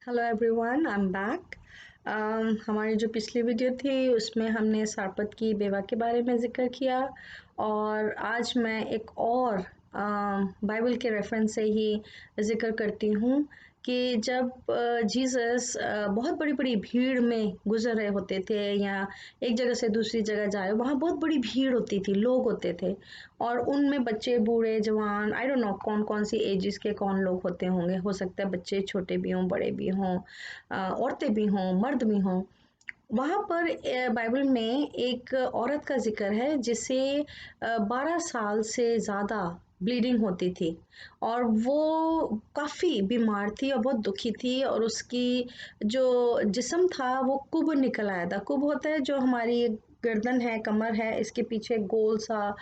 Hello everyone, I am back. हमारी जो पिछली वीडियो थी उसमें हमने सारपत की बेवा के बारे में ज़िक्र किया और आज मैं एक और बाइबल के रेफरेंस से ही ज़िक्र करती हूँ कि जब जीसस बहुत बड़ी बड़ी भीड़ में गुजर रहे होते थे या एक जगह से दूसरी जगह जा रहे, वहाँ बहुत बड़ी भीड़ होती थी, लोग होते थे और उनमें बच्चे बूढ़े जवान आई डोंट नो कौन कौन सी एजेस के कौन लोग होते होंगे। हो सकता है बच्चे छोटे भी हों, बड़े भी हों, औरतें भी हों, मर्द भी हों। वहाँ पर बाइबल में एक औरत का जिक्र है जिसे 12 साल से ज़्यादा ब्लीडिंग होती थी और वो काफ़ी बीमार थी और बहुत दुखी थी और उसकी जो जिस्म था वो कुब निकल आया था। कुब होता है जो हमारी गर्दन है, कमर है, इसके पीछे गोल सा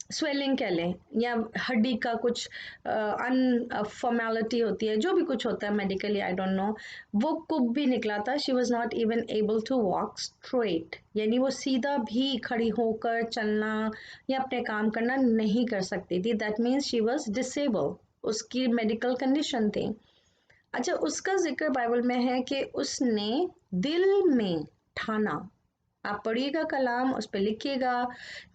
स्वेलिंग कह लें या हड्डी का कुछ अनफॉर्मेलिटी होती है, जो भी कुछ होता है मेडिकली, आई डोंट नो। वो कुब भी निकला था। She was not even able to walk straight, यानी वो सीधा भी खड़ी होकर चलना या अपने काम करना नहीं कर सकती थी। That means she was disable, उसकी मेडिकल कंडीशन थी। अच्छा, उसका जिक्र बाइबल में है कि उसने दिल में ठाना। आप पढ़िएगा कलाम, उस पर लिखिएगा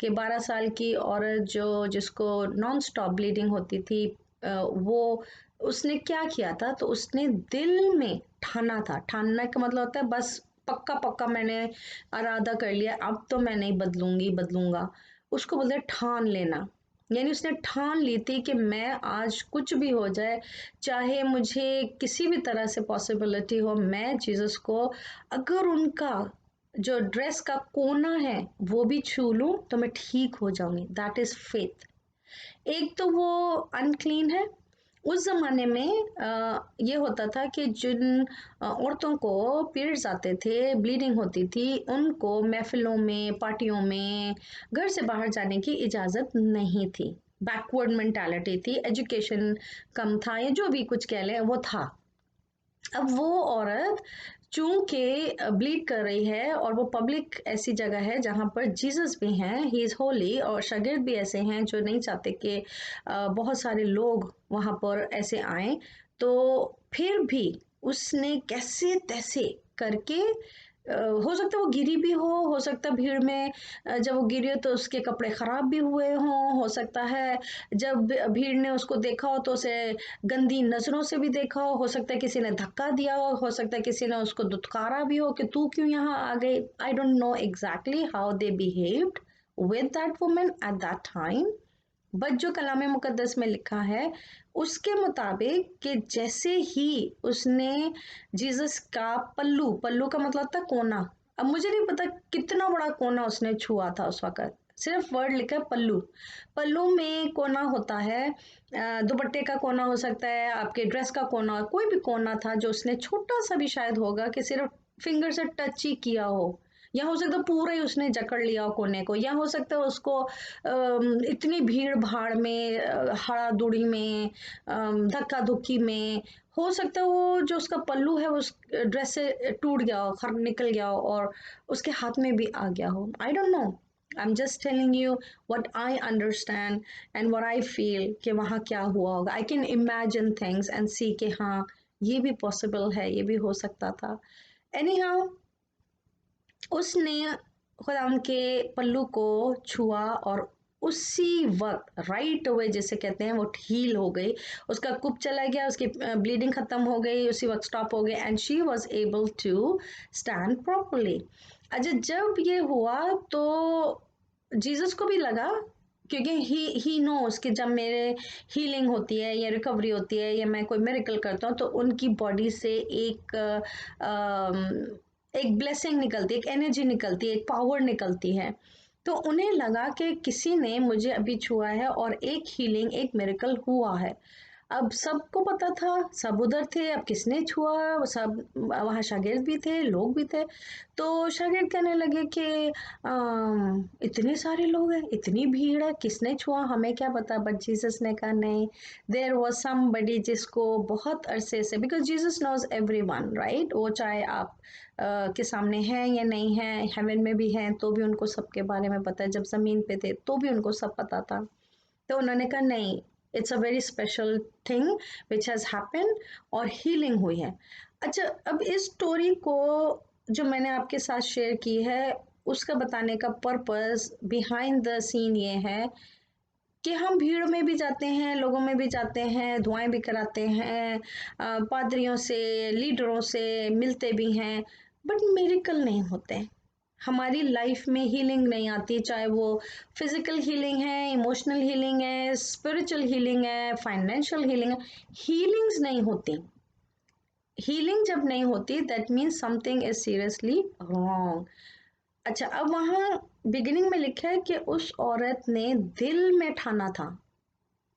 कि 12 साल की औरत जिसको नॉन स्टॉप ब्लीडिंग होती थी, वो उसने क्या किया था, तो उसने दिल में ठाना था। ठानना का मतलब होता है बस पक्का पक्का मैंने इरादा कर लिया, अब तो मैं नहीं बदलूंगी बदलूंगा। उसको बोलते हैं ठान लेना। यानी उसने ठान ली थी कि मैं आज कुछ भी हो जाए, चाहे मुझे किसी भी तरह से पॉसिबिलिटी हो, मैं जीसस को अगर उनका जो ड्रेस का कोना है वो भी छू लूं तो मैं ठीक हो जाऊंगी। That is faith. एक तो वो अनक्लीन है। उस जमाने में ये होता था कि जिन औरतों को पीरियड्स आते थे, ब्लीडिंग होती थी, उनको महफिलों में, पार्टियों में, घर से बाहर जाने की इजाज़त नहीं थी। बैकवर्ड मेंटालिटी थी, एजुकेशन कम था या जो भी कुछ कह लें वो था। अब वो औरत चूंकि ब्लीड कर रही है और वो पब्लिक ऐसी जगह है जहाँ पर जीसस भी हैं, ही इज़ होली, और शागिर्द भी ऐसे हैं जो नहीं चाहते कि बहुत सारे लोग वहाँ पर ऐसे आए, तो फिर भी उसने कैसे तैसे करके हो सकता है वो गिरी भी हो सकता है भीड़ में जब वो गिरी हो तो उसके कपड़े खराब भी हुए हों, हो सकता है जब भीड़ ने उसको देखा हो तो उसे गंदी नजरों से भी देखा हो सकता है किसी ने धक्का दिया हो सकता है किसी ने उसको दुत्कारा भी हो कि तू क्यों यहाँ आ गई। आई don't know exactly how they behaved with that woman at that time, but जो कलाम मुकद्दस में लिखा है उसके मुताबिक कि जैसे ही उसने जीसस का पल्लू, पल्लू का मतलब था कोना, अब मुझे नहीं पता कितना बड़ा कोना उसने छुआ था उस वक्त, सिर्फ वर्ड लिखा है पल्लू। पल्लू में कोना होता है, दुपट्टे का कोना हो सकता है, आपके ड्रेस का कोना, कोई भी कोना था जो उसने छोटा सा भी शायद होगा कि सिर्फ फिंगर से टच ही किया हो, या हो सकता है पूरा ही उसने जकड़ लिया हो कोने को, या हो सकता है उसको इतनी भीड़ भाड़ में, हड़ादुड़ी में, धक्का धुक्की में, हो सकता है वो जो उसका पल्लू है वो उस ड्रेस से टूट गया हो, खर निकल गया हो और उसके हाथ में भी आ गया हो। I don't know, I am just telling you what I understand and what I feel कि वहाँ क्या हुआ होगा। I can imagine things and see कि हाँ, ये भी पॉसिबल है, ये भी हो सकता था। एनी हाउ, उसने खुदा के पल्लू को छुआ और उसी वक्त राइट अवे जिसे कहते हैं वो हील हो गई, उसका कुप चला गया, उसकी ब्लीडिंग खत्म हो गई, उसी वक्त स्टॉप हो गई and she was able to stand properly. अच्छा, जब ये हुआ तो जीसस को भी लगा, क्योंकि ही नोस कि जब मेरे हीलिंग होती है या रिकवरी होती है या मैं कोई मेरिकल करता हूँ तो उनकी बॉडी से एक ब्लेसिंग निकलती है, एक एनर्जी निकलती है, एक पावर निकलती है। तो उन्हें लगा कि किसी ने मुझे अभी छुआ है और एक हीलिंग, एक मिरेकल हुआ है। अब सबको पता था, सब उधर थे, अब किसने छुआ, वो सब वहाँ शागिर्द भी थे, लोग भी थे। तो शागिर्द कहने लगे कि इतने सारे लोग हैं, इतनी भीड़ है, किसने छुआ हमें क्या पता। बट जीसस ने कहा नहीं, देयर वाज समबडी जिसको बहुत अरसे से, because Jesus knows everyone right, वो चाहे आप के सामने हैं या नहीं है, हेवन में भी हैं तो भी उनको सबके बारे में पता है, जब जमीन पे थे तो भी उनको सब पता था। तो उन्होंने कहा नहीं, it's a very special thing which has happen और हीलिंग हुई है। अच्छा, अब इस स्टोरी को जो मैंने आपके साथ शेयर की है, उसका बताने का पर्पस बिहाइंड द सीन ये है कि हम भीड़ में भी जाते हैं, लोगों में भी जाते हैं, दुआएं भी कराते हैं, पादरियों से, लीडरों से मिलते भी हैं, बट मिरेकल नहीं होते। हमारी लाइफ में हीलिंग नहीं आती, चाहे वो फिजिकल हीलिंग है, इमोशनल हीलिंग है, स्पिरिचुअल हीलिंग है, फाइनेंशियल हीलिंग है, हीलिंग्स नहीं होती। हीलिंग जब नहीं होती, that means something is seriously wrong. अच्छा, अब वहां बिगिनिंग में लिखा है कि उस औरत ने दिल में ठाना था,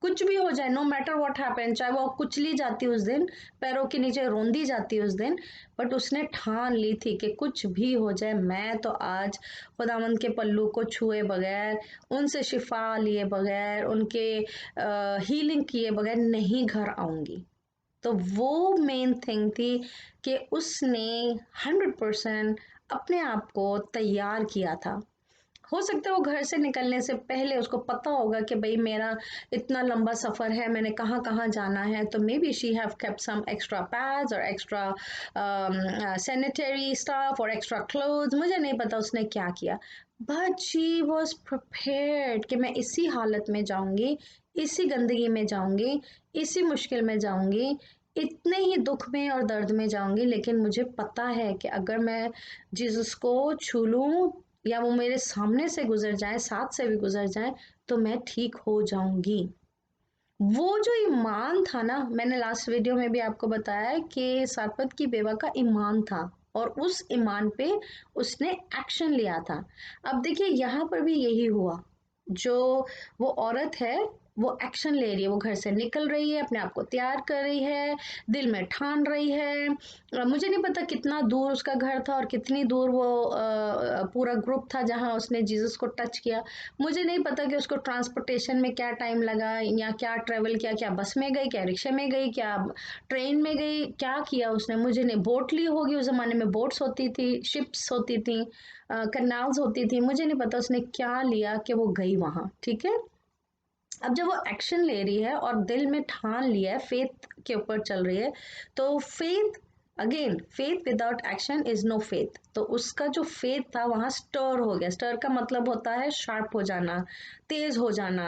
कुछ भी हो जाए, नो मैटर व्हाट हैपन, चाहे वो कुचली जाती उस दिन, पैरों के नीचे रोंदी जाती उस दिन, बट उसने ठान ली थी कि कुछ भी हो जाए, मैं तो आज खुदावंद के पल्लू को छुए बगैर, उनसे शिफा लिए बगैर, उनके हीलिंग किए बगैर नहीं घर आऊंगी। तो वो मेन थिंग थी कि उसने 100% अपने आप को तैयार किया था। हो सकता है वो घर से निकलने से पहले उसको पता होगा कि भाई मेरा इतना लंबा सफ़र है, मैंने कहाँ कहाँ जाना है, तो maybe she have kept some extra pads और एक्स्ट्रा सैनिटरी स्टाफ और एक्स्ट्रा क्लोथ्स, मुझे नहीं पता उसने क्या किया, बट शी वॉज प्रिपेयर्ड कि मैं इसी हालत में जाऊंगी, इसी गंदगी में जाऊंगी, इसी मुश्किल में जाऊंगी, इतने ही दुख में और दर्द में जाऊंगी, लेकिन मुझे पता है कि अगर मैं जीसस को छू लूं या वो मेरे सामने से गुजर जाए, साथ से भी गुजर जाए, तो मैं ठीक हो जाऊंगी। वो जो ईमान था ना, मैंने लास्ट वीडियो में भी आपको बताया कि सारपत की बेवा का ईमान था और उस ईमान पे उसने एक्शन लिया था। अब देखिए यहाँ पर भी यही हुआ, जो वो औरत है वो एक्शन ले रही है, वो घर से निकल रही है, अपने आप को तैयार कर रही है, दिल में ठान रही है। मुझे नहीं पता कितना दूर उसका घर था और कितनी दूर वो पूरा ग्रुप था जहाँ उसने जीसस को टच किया। मुझे नहीं पता कि उसको ट्रांसपोर्टेशन में क्या टाइम लगा या क्या ट्रेवल किया, क्या बस में गई, क्या रिक्शे में गई, क्या ट्रेन में गई, क्या किया उसने, मुझे नहीं। बोट ली होगी, उस जमाने में बोट्स होती थी, शिप्स होती थी, कनाल्स होती थी, मुझे नहीं पता उसने क्या लिया कि वो गई वहां, ठीक है। अब जब वो एक्शन ले रही है और दिल में ठान लिया है, फेथ के ऊपर चल रही है, तो faith, again faith without action is no faith, तो उसका जो फेथ था वहां स्टर हो गया। स्टर का मतलब होता है शार्प हो जाना, तेज हो जाना,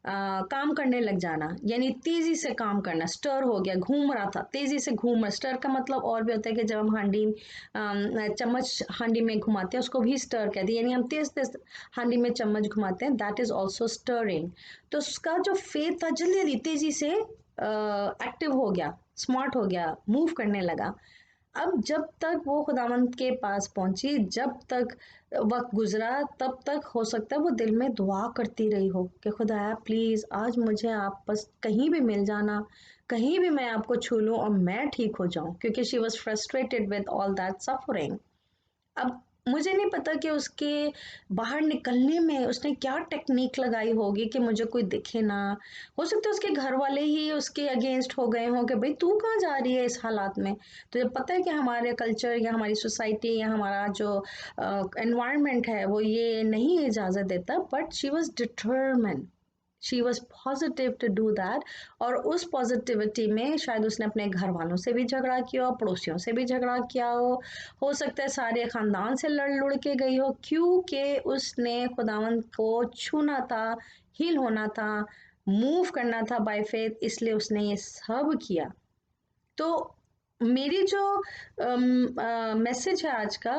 काम करने लग जाना, यानी तेजी से काम करना। स्टर हो गया, घूम रहा था, तेजी से घूम रहा। स्टर का मतलब और भी होता है कि जब हम हांडी, चम्मच हांडी में घुमाते हैं, उसको भी स्टर कहते हैं, यानी हम तेज तेज हांडी में चम्मच घुमाते हैं, दैट इज ऑल्सो स्टरिंग। तो उसका जो फेथ था जल्दी जल्दी तेजी से एक्टिव हो गया, स्मार्ट हो गया, मूव करने लगा। अब जब तक वो खुदावंत के पास पहुंची, जब तक वक्त गुजरा, तब तक हो सकता है वो दिल में दुआ करती रही हो कि खुदाया प्लीज आज मुझे आप बस कहीं भी मिल जाना, कहीं भी मैं आपको छू लूं और मैं ठीक हो जाऊं, क्योंकि she was frustrated with all that suffering. अब मुझे नहीं पता कि उसके बाहर निकलने में उसने क्या टेक्निक लगाई होगी कि मुझे कोई दिखे ना। हो सकता है उसके घर वाले ही उसके अगेंस्ट हो गए हों कि भाई तू कहाँ जा रही है इस हालात में। तो जब पता है कि हमारे कल्चर या हमारी सोसाइटी या हमारा जो एनवायरनमेंट है वो ये नहीं इजाज़त देता, but she was determined, she was positive to do that. और उस पॉजिटिविटी में शायद उसने अपने घर वालों से भी झगड़ा किया हो, पड़ोसियों से भी झगड़ा किया हो सकता है सारे खानदान से लड़ लुड़ के गई हो, क्योंकि उसने खुदावंत को छूना था, हील होना था, मूव करना था बाय फेथ, इसलिए उसने ये सब किया। तो मेरी जो मैसेज है आज का,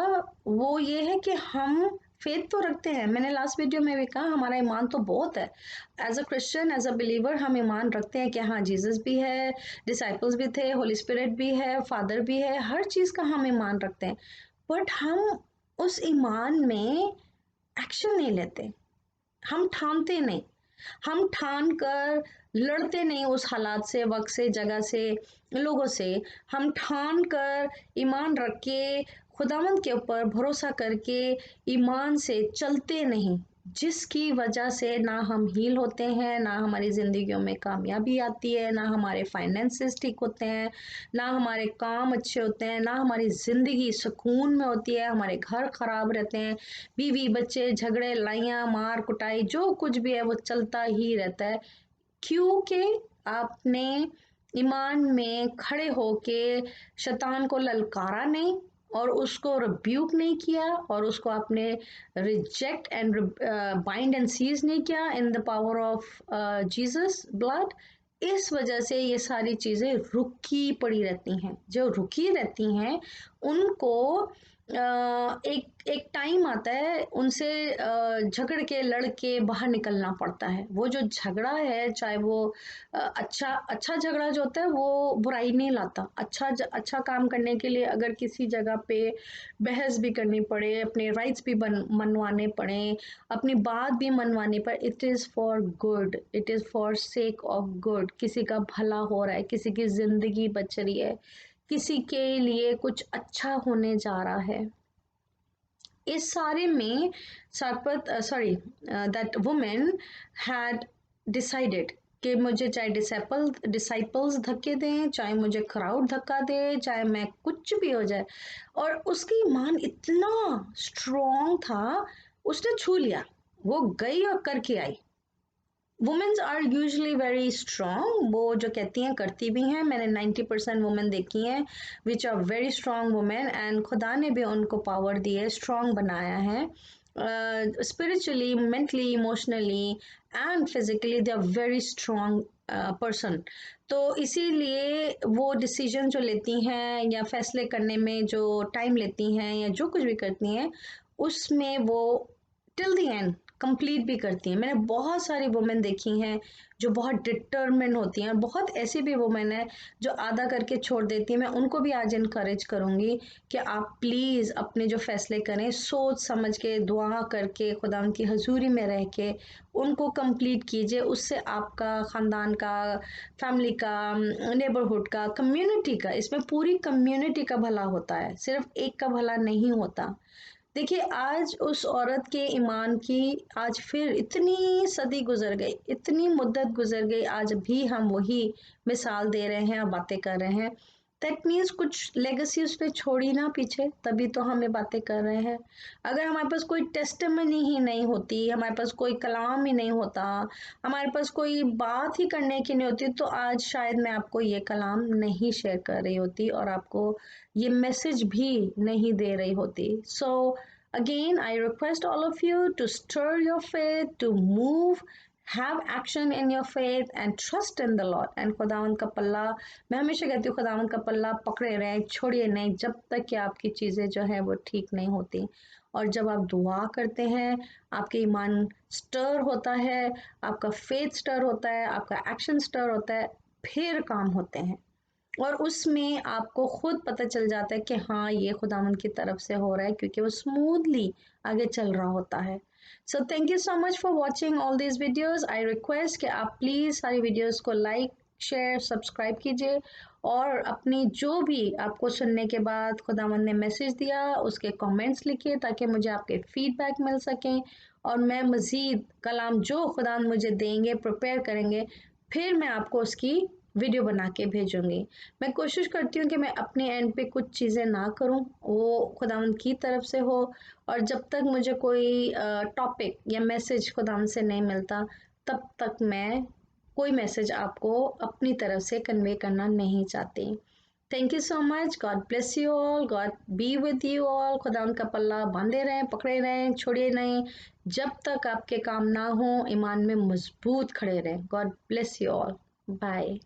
वो ये है कि हम फेथ तो रखते हैं, मैंने लास्ट वीडियो में भी कहा हमारा ईमान तो बहुत है, as a Christian, as a believer हम ईमान रखते हैं कि हाँ जीसस भी है, डिसाइपल्स भी थे, होली स्पिरिट भी है, फादर भी है, हर चीज़ का हम ईमान रखते हैं, बट हम उस ईमान में एक्शन नहीं लेते, हम ठानते नहीं, हम ठान कर लड़ते नहीं उस हालात से, वक्त से, जगह से, लोगों से। हम ठान कर ईमान रख के, खुदावंद के ऊपर भरोसा करके ईमान से चलते नहीं, जिसकी वजह से ना हम हील होते हैं, ना हमारी जिंदगियों में कामयाबी आती है, ना हमारे फाइनेंसेस ठीक होते हैं, ना हमारे काम अच्छे होते हैं, ना हमारी जिंदगी सुकून में होती है, हमारे घर खराब रहते हैं, बीवी बच्चे झगड़े लड़ाइयाँ मार कुटाई जो कुछ भी है वो चलता ही रहता है। क्योंकि आपने ईमान में खड़े होके शैतान को ललकारा नहीं और उसको रिब्यूक नहीं किया और उसको आपने reject and bind and seize नहीं किया in the power of Jesus blood. इस वजह से ये सारी चीजें रुकी पड़ी रहती हैं। जो रुकी रहती हैं उनको एक एक टाइम आता है उनसे झगड़ के लड़ के बाहर निकलना पड़ता है। वो जो झगड़ा है चाहे वो अच्छा अच्छा झगड़ा जो होता है वो बुराई नहीं लाता। अच्छा काम करने के लिए अगर किसी जगह पे बहस भी करनी पड़े, अपने राइट्स भी मनवाने पड़े, अपनी बात भी मनवानी पड़े, it is for good, it is for sake of good. किसी का भला हो रहा है, किसी की जिंदगी बच रही है, किसी के लिए कुछ अच्छा होने जा रहा है। इस सारे में सरपत sorry that women had decided कि मुझे चाहे डिसाइपल्स धक्के दें, चाहे मुझे क्राउड धक्का दे, चाहे मैं कुछ भी हो जाए, और उसकी ईमान इतना स्ट्रॉन्ग था उसने छू लिया, वो गई और करके आई। Womens are usually very strong, वो जो कहती हैं करती भी हैं। मैंने 90% वुमेन देखी हैं which are very strong women, and खुदा ने भी उनको पावर दी है, स्ट्रॉन्ग बनाया है spiritually, mentally, emotionally and physically. They are very strong person. तो इसीलिए वो डिसीजन जो लेती हैं या फैसले करने में जो टाइम लेती हैं या जो कुछ भी करती हैं उसमें वो टिल द एंड कंप्लीट भी करती हैं। मैंने बहुत सारी वुमेन देखी हैं जो बहुत डिटर्मिन होती हैं, और बहुत ऐसी भी वुमेन है जो आधा करके छोड़ देती हैं। मैं उनको भी आज इनकरेज करूंगी कि आप प्लीज़ अपने जो फैसले करें सोच समझ के, दुआ करके, खुदा उनकी हजूरी में रह के उनको कंप्लीट कीजिए। उससे आपका ख़ानदान का, फैमिली का, नेबरहुड का, कम्युनिटी का, इसमें पूरी कम्युनिटी का भला होता है, सिर्फ एक का भला नहीं होता। देखिए आज उस औरत के ईमान की आज फिर इतनी सदी गुजर गई, इतनी मुद्दत गुजर गई, आज भी हम वही मिसाल दे रहे हैं और बातें कर रहे हैं। दैट मीन्स कुछ लेगेसी उसने छोड़ी ना पीछे, तभी तो हम ये बातें कर रहे हैं। अगर हमारे पास कोई टेस्टिमनी ही नहीं होती, हमारे पास कोई कलाम ही नहीं होता, हमारे पास कोई बात ही करने की नहीं होती, तो आज शायद मैं आपको ये कलाम नहीं शेयर कर रही होती और आपको ये मैसेज भी नहीं दे रही होती। सो again, I request all of you to stir your faith, to move, have action in your faith and trust in the Lord. And खुदावंद का पल्ला, मैं हमेशा कहती हूँ खुदावंद का पल्ला पकड़े रहें, छोड़िए नहीं जब तक कि आपकी चीज़ें जो है वो ठीक नहीं होती। और जब आप दुआ करते हैं, आपके ईमान स्टर होता है, आपका फेथ स्टर होता है, आपका एक्शन स्टर होता है, फिर काम होते हैं। और उसमें आपको खुद पता चल जाता है कि हाँ ये खुदावंद की तरफ से हो रहा है, क्योंकि वो स्मूथली आगे चल रहा होता है। So thank you so much for watching all these videos. I request कि आप प्लीज़ सारी वीडियोज़ को लाइक, शेयर, सब्सक्राइब कीजिए, और अपनी जो भी आपको सुनने के बाद खुदावंद ने मैसेज दिया उसके कमेंट्स लिखिए, ताकि मुझे आपके फीडबैक मिल सकें और मैं मज़ीद कलाम जो खुदावंद मुझे देंगे, प्रिपेयर करेंगे, फिर मैं आपको उसकी वीडियो बना के भेजूंगी। मैं कोशिश करती हूँ कि मैं अपने एंड पे कुछ चीज़ें ना करूँ, वो खुदावंद की तरफ से हो। और जब तक मुझे कोई टॉपिक या मैसेज खुदावंद से नहीं मिलता, तब तक मैं कोई मैसेज आपको अपनी तरफ से कन्वे करना नहीं चाहती। Thank you so much. God bless you all, God be with you all. खुदावंद का पल्ला बांधे रहें, पकड़े रहें, छोड़िए नहीं जब तक आपके काम ना हो, ईमान में मजबूत खड़े रहें। God bless you all. Bye.